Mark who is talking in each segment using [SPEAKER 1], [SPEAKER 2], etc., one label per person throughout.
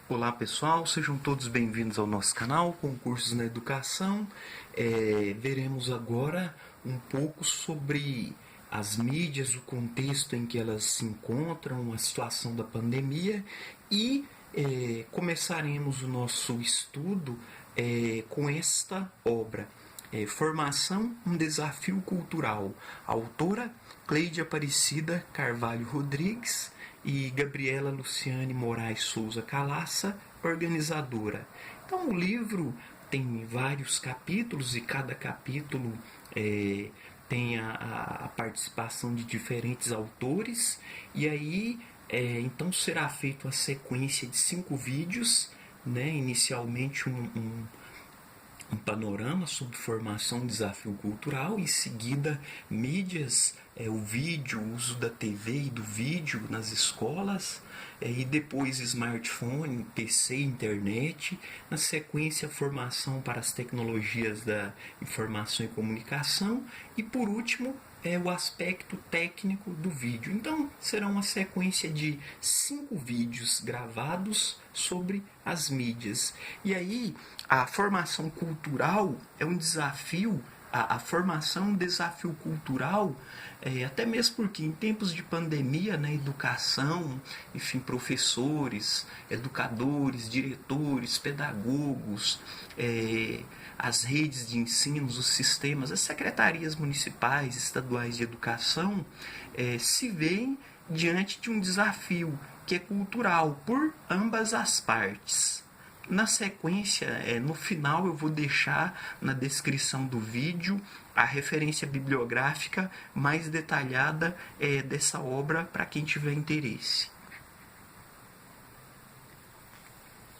[SPEAKER 1] Olá pessoal, sejam todos bem-vindos ao nosso canal Concursos na Educação. Veremos agora um pouco sobre as mídias, o contexto em que elas se encontram, a situação da pandemia e começaremos o nosso estudo com esta obra. Formação, um desafio cultural. Autora Cleide Aparecida Carvalho Rodrigues e Gabriela Luciane Moraes Souza Calaça, organizadora. Então o livro tem vários capítulos e cada capítulo tem a participação de diferentes autores e aí então será feita a sequência de 5 vídeos, né? Inicialmente um panorama sobre formação e desafio cultural, em seguida mídias, o vídeo, o uso da TV e do vídeo nas escolas, e depois smartphone, PC, internet, na sequência formação para as tecnologias da informação e comunicação e por último o aspecto técnico do vídeo. Então será uma sequência de 5 vídeos gravados sobre as mídias. E aí a formação cultural é um desafio, a formação é um desafio cultural, até mesmo porque em tempos de pandemia, né, educação, enfim, professores, educadores, diretores, pedagogos, as redes de ensino, os sistemas, as secretarias municipais, estaduais de educação, se veem diante de um desafio que é cultural por ambas as partes. Na sequência, no final eu vou deixar na descrição do vídeo a referência bibliográfica mais detalhada dessa obra para quem tiver interesse.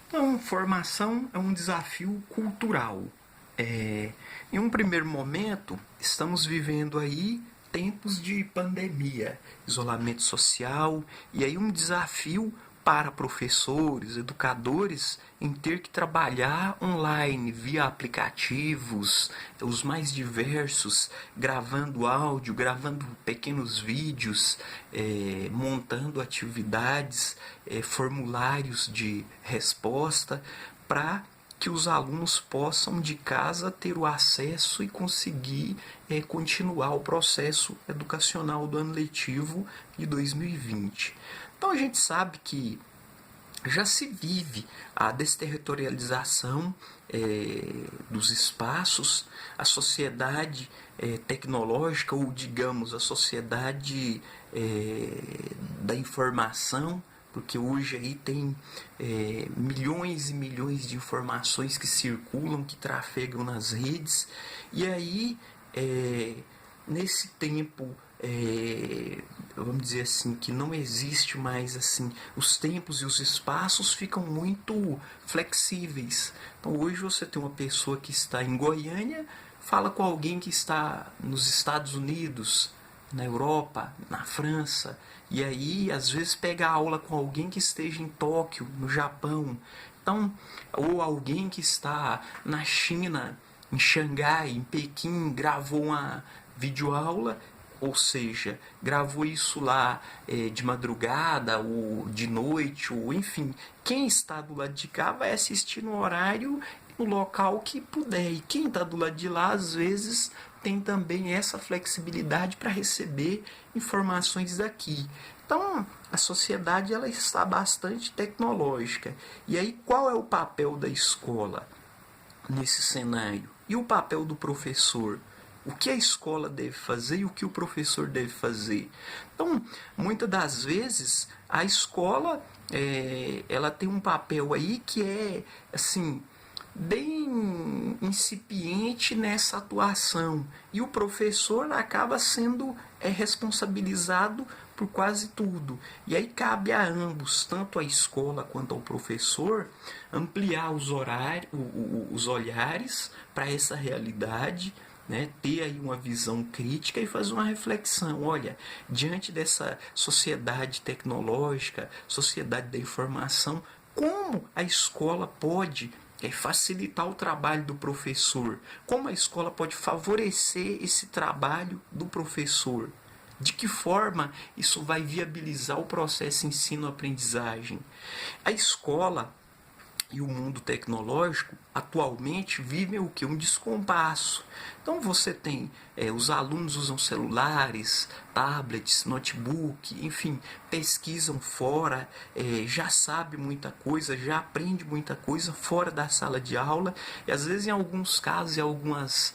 [SPEAKER 1] Então, formação é um desafio cultural. Em um primeiro momento, estamos vivendo aí tempos de pandemia, isolamento social, e aí um desafio para professores, educadores, em ter que trabalhar online, via aplicativos, os mais diversos, gravando áudio, gravando pequenos vídeos, montando atividades, formulários de resposta, para que os alunos possam de casa ter o acesso e conseguir continuar o processo educacional do ano letivo de 2020. Então a gente sabe que já se vive a desterritorialização dos espaços, a sociedade tecnológica, ou digamos a sociedade da informação, porque hoje aí tem milhões e milhões de informações que circulam, que trafegam nas redes, e aí nesse tempo vamos dizer assim, que não existe mais assim, os tempos e os espaços ficam muito flexíveis. Então hoje você tem uma pessoa que está em Goiânia, fala com alguém que está nos Estados Unidos, na Europa, na França, e aí às vezes pega aula com alguém que esteja em Tóquio, no Japão, então, ou alguém que está na China, em Xangai, em Pequim, gravou uma videoaula, ou seja, gravou isso lá de madrugada ou de noite, ou enfim, quem está do lado de cá vai assistir no horário, no local que puder, e quem está do lado de lá às vezes tem também essa flexibilidade para receber informações daqui. Então, a sociedade ela está bastante tecnológica. E aí, qual é o papel da escola nesse cenário? E o papel do professor? O que a escola deve fazer e o que o professor deve fazer? Então, muitas das vezes, a escola ela tem um papel aí que é, assim, bem incipiente nessa atuação, e o professor acaba sendo responsabilizado por quase tudo. E aí cabe a ambos, tanto a escola quanto ao professor, ampliar os olhares para essa realidade, né, ter aí uma visão crítica e fazer uma reflexão. Olha, diante dessa sociedade tecnológica, sociedade da informação, como a escola pode facilitar o trabalho do professor? Como a escola pode favorecer esse trabalho do professor? De que forma isso vai viabilizar o processo ensino-aprendizagem? A escola e o mundo tecnológico atualmente vivem o que? Um descompasso. Então você tem, os alunos usam celulares, tablets, notebook, enfim, pesquisam fora, já sabe muita coisa, já aprende muita coisa fora da sala de aula, e às vezes em alguns casos, em algumas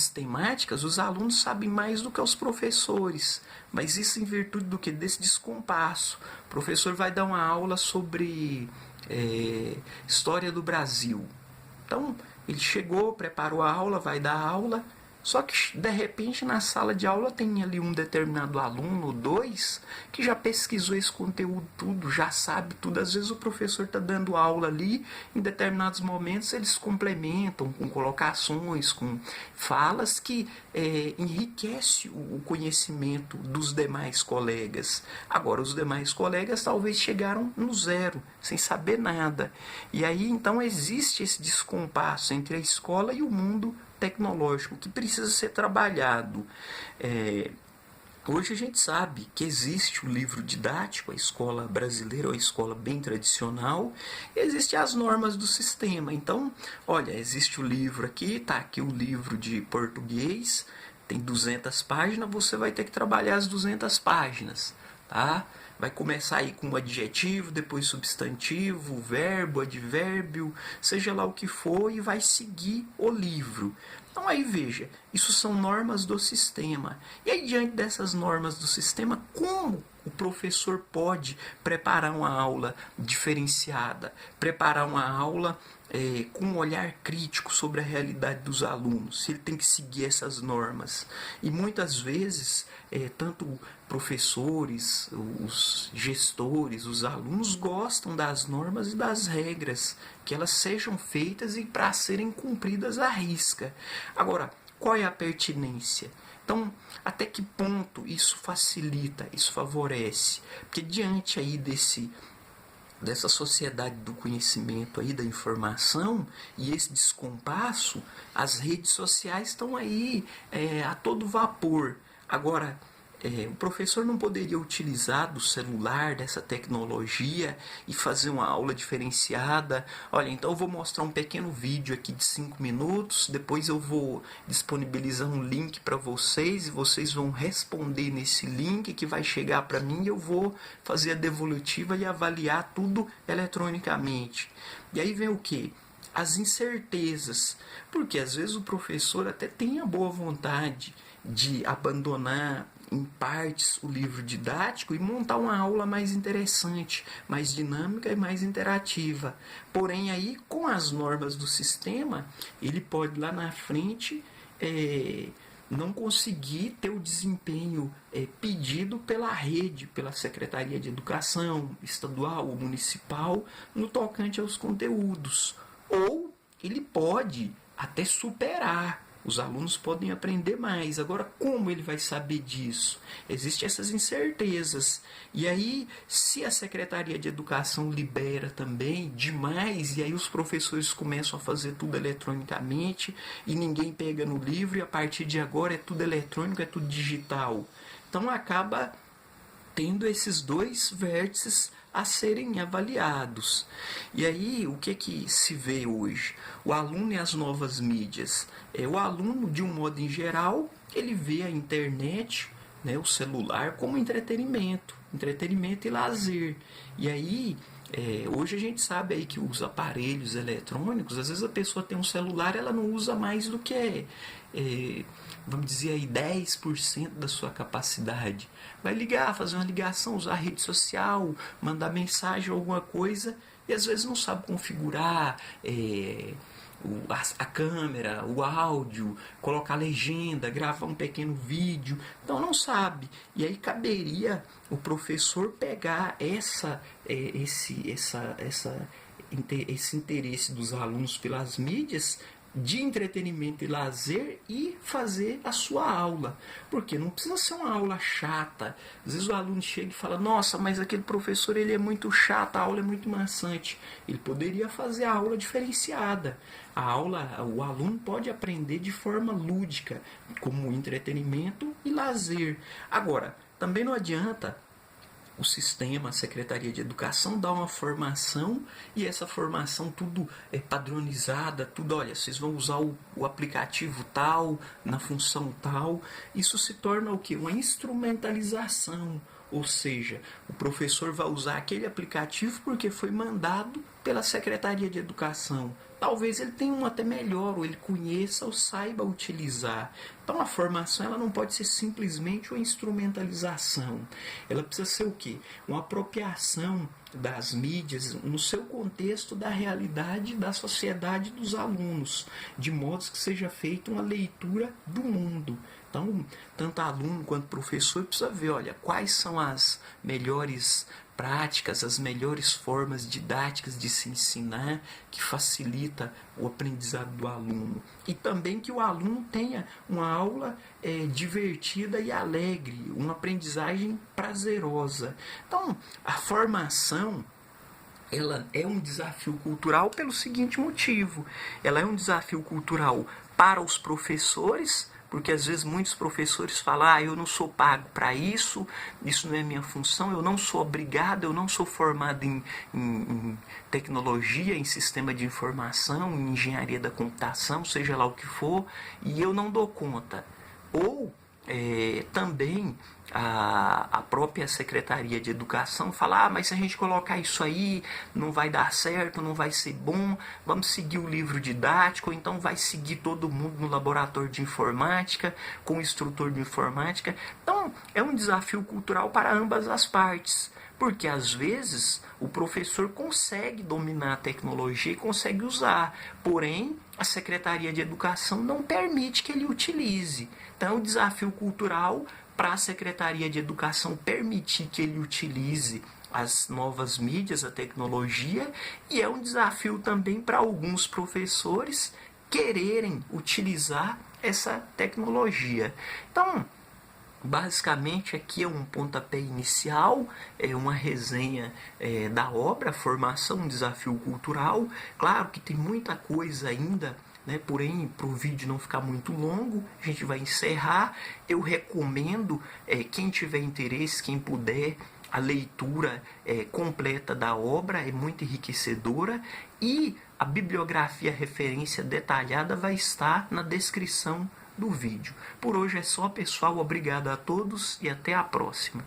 [SPEAKER 1] temáticas, os alunos sabem mais do que os professores, mas isso em virtude do que? Desse descompasso. O professor vai dar uma aula sobre história do Brasil. Então, ele chegou, preparou a aula, vai dar aula, só que de repente na sala de aula tem ali um determinado aluno ou dois que já pesquisou esse conteúdo tudo, já sabe tudo. Às vezes o professor está dando aula ali, em determinados momentos eles complementam com colocações, com falas que enriquece o conhecimento dos demais colegas. Agora, os demais colegas talvez chegaram no zero, sem saber nada. E aí então existe esse descompasso entre a escola e o mundo tecnológico que precisa ser trabalhado. Hoje a gente sabe que existe o livro didático, a escola brasileira, ou a escola bem tradicional, e existem as normas do sistema. Então, olha, existe o livro aqui, está aqui o livro de português, tem 200 páginas, você vai ter que trabalhar as 200 páginas, tá? Vai começar aí com um adjetivo, depois substantivo, verbo, advérbio, seja lá o que for, e vai seguir o livro. Então aí veja, isso são normas do sistema. E aí diante dessas normas do sistema, como o professor pode preparar uma aula diferenciada, preparar uma aula com um olhar crítico sobre a realidade dos alunos, se ele tem que seguir essas normas? E muitas vezes, tanto professores, os gestores, os alunos gostam das normas e das regras, que elas sejam feitas e para serem cumpridas à risca. Agora, qual é a pertinência? Então, até que ponto isso facilita, isso favorece? Porque diante aí dessa sociedade do conhecimento aí, da informação, e esse descompasso, as redes sociais estão aí a todo vapor. Agora, o professor não poderia utilizar do celular, dessa tecnologia, e fazer uma aula diferenciada. Olha, então eu vou mostrar um pequeno vídeo aqui de 5 minutos, depois eu vou disponibilizar um link para vocês, e vocês vão responder nesse link que vai chegar para mim, e eu vou fazer a devolutiva e avaliar tudo eletronicamente. E aí vem o quê? As incertezas, porque às vezes o professor até tem a boa vontade de abandonar em partes o livro didático e montar uma aula mais interessante, mais dinâmica e mais interativa. Porém, aí, com as normas do sistema, ele pode lá na frente não conseguir ter o desempenho pedido pela rede, pela Secretaria de Educação estadual ou municipal, no tocante aos conteúdos. Ou ele pode até superar. Os alunos podem aprender mais. Agora, como ele vai saber disso? Existem essas incertezas. E aí, se a Secretaria de Educação libera também demais, e aí os professores começam a fazer tudo eletronicamente, e ninguém pega no livro, e a partir de agora é tudo eletrônico, é tudo digital. Então, acaba tendo esses dois vértices a serem avaliados. E aí, o que se vê hoje? O aluno e as novas mídias. O aluno, de um modo em geral, ele vê a internet, né, o celular, como entretenimento e lazer. E aí, hoje a gente sabe aí que os aparelhos eletrônicos, às vezes a pessoa tem um celular, ela não usa mais do que vamos dizer aí 10% da sua capacidade. Vai ligar, fazer uma ligação, usar a rede social, mandar mensagem ou alguma coisa, e às vezes não sabe configurar a câmera, o áudio, colocar legenda, gravar um pequeno vídeo, então não sabe. E aí caberia o professor pegar esse interesse dos alunos pelas mídias de entretenimento e lazer e fazer a sua aula. Porque não precisa ser uma aula chata. Às vezes o aluno chega e fala: nossa, mas aquele professor ele é muito chato, a aula é muito maçante. Ele poderia fazer a aula diferenciada. O aluno pode aprender de forma lúdica, como entretenimento e lazer. Agora, também não adianta o sistema, a Secretaria de Educação dá uma formação e essa formação tudo é padronizada, tudo, olha, vocês vão usar o aplicativo tal, na função tal. Isso se torna o quê? Uma instrumentalização. Ou seja, o professor vai usar aquele aplicativo porque foi mandado pela Secretaria de Educação. Talvez ele tenha um até melhor, ou ele conheça ou saiba utilizar. Então a formação ela não pode ser simplesmente uma instrumentalização. Ela precisa ser o quê? Uma apropriação das mídias no seu contexto da realidade da sociedade dos alunos, de modo que seja feita uma leitura do mundo. Então, tanto aluno quanto professor precisa ver, olha, quais são as melhores práticas, as melhores formas didáticas de se ensinar que facilita o aprendizado do aluno. E também que o aluno tenha uma aula divertida e alegre, uma aprendizagem prazerosa. Então, a formação ela é um desafio cultural pelo seguinte motivo. Ela é um desafio cultural para os professores, porque às vezes muitos professores falam, eu não sou pago para isso, isso não é minha função, eu não sou obrigado, eu não sou formado em tecnologia, em sistema de informação, em engenharia da computação, seja lá o que for, e eu não dou conta. Ou também a própria Secretaria de Educação fala, mas se a gente colocar isso aí, não vai dar certo, não vai ser bom, vamos seguir o livro didático, ou então vai seguir todo mundo no laboratório de informática, com o instrutor de informática. Então, é um desafio cultural para ambas as partes, porque às vezes o professor consegue dominar a tecnologia e consegue usar, porém a Secretaria de Educação não permite que ele utilize. Então é um desafio cultural para a Secretaria de Educação permitir que ele utilize as novas mídias, a tecnologia, e é um desafio também para alguns professores quererem utilizar essa tecnologia. Então, basicamente aqui é um pontapé inicial, é uma resenha da obra, formação, um desafio cultural. Claro que tem muita coisa ainda, porém, para o vídeo não ficar muito longo, a gente vai encerrar. Eu recomendo, quem tiver interesse, quem puder, a leitura completa da obra, é muito enriquecedora, e a bibliografia, referência detalhada vai estar na descrição do vídeo. Por hoje é só, pessoal. Obrigado a todos e até a próxima.